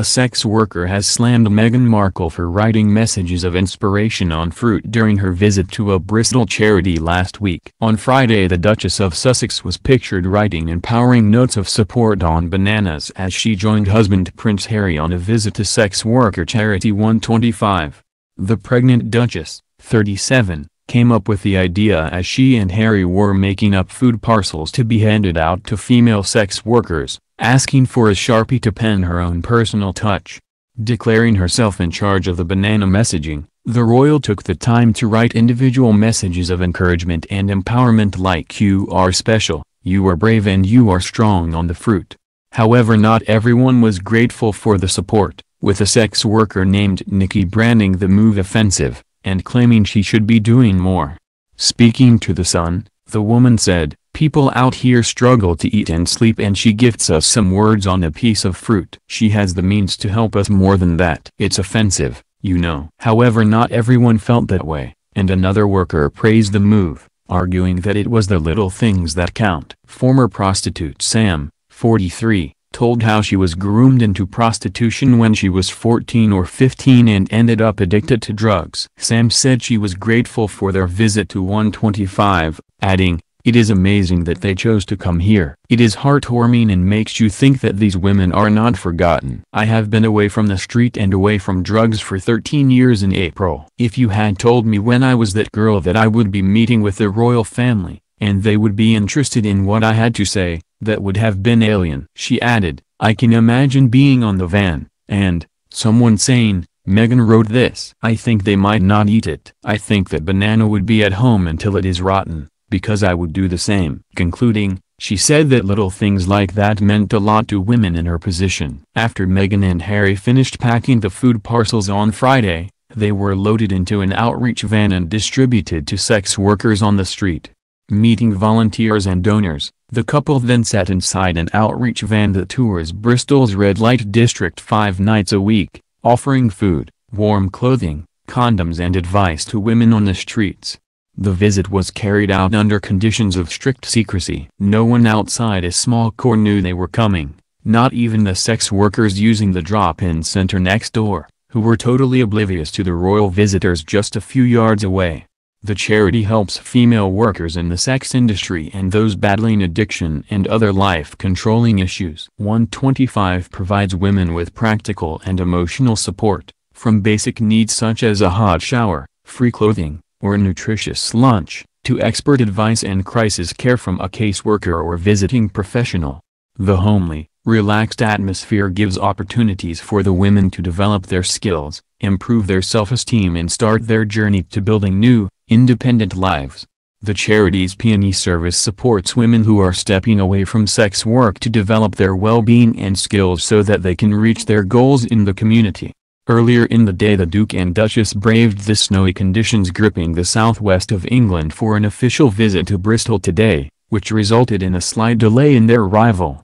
A sex worker has slammed Meghan Markle for writing messages of inspiration on fruit during her visit to a Bristol charity last week. On Friday, the Duchess of Sussex was pictured writing empowering notes of support on bananas as she joined husband Prince Harry on a visit to sex worker charity 125. The pregnant Duchess, 37, came up with the idea as she and Harry were making up food parcels to be handed out to female sex workers, asking for a Sharpie to pen her own personal touch. Declaring herself in charge of the banana messaging, the royal took the time to write individual messages of encouragement and empowerment like "You are special, you are brave and you are strong" on the fruit. However, not everyone was grateful for the support, with a sex worker named Nikki branding the move offensive, and claiming she should be doing more. Speaking to The Sun, the woman said, "People out here struggle to eat and sleep and she gifts us some words on a piece of fruit. She has the means to help us more than that. It's offensive, you know." However, not everyone felt that way, and another worker praised the move, arguing that it was the little things that count. Former prostitute Sam, 43, told how she was groomed into prostitution when she was 14 or 15 and ended up addicted to drugs. Sam said she was grateful for their visit to 125, adding, "It is amazing that they chose to come here. It is heartwarming and makes you think that these women are not forgotten. I have been away from the street and away from drugs for 13 years in April. If you had told me when I was that girl that I would be meeting with the royal family, and they would be interested in what I had to say, that would have been alien." She added, "I can imagine being on the van, and someone saying, 'Meghan wrote this.' I think they might not eat it. I think that banana would be at home until it is rotten, because I would do the same." Concluding, she said that little things like that meant a lot to women in her position. After Meghan and Harry finished packing the food parcels on Friday, they were loaded into an outreach van and distributed to sex workers on the street. Meeting volunteers and donors, the couple then sat inside an outreach van that tours Bristol's red light district 5 nights a week, offering food, warm clothing, condoms and advice to women on the streets. The visit was carried out under conditions of strict secrecy. No one outside a small core knew they were coming, not even the sex workers using the drop-in center next door, who were totally oblivious to the royal visitors just a few yards away. The charity helps female workers in the sex industry and those battling addiction and other life-controlling issues. 125 provides women with practical and emotional support, from basic needs such as a hot shower, free clothing, or a nutritious lunch, to expert advice and crisis care from a caseworker or visiting professional. The homely, relaxed atmosphere gives opportunities for the women to develop their skills, improve their self-esteem and start their journey to building new, independent lives. The charity's P&E service supports women who are stepping away from sex work to develop their well-being and skills so that they can reach their goals in the community. Earlier in the day, the Duke and Duchess braved the snowy conditions gripping the southwest of England for an official visit to Bristol today, which resulted in a slight delay in their arrival.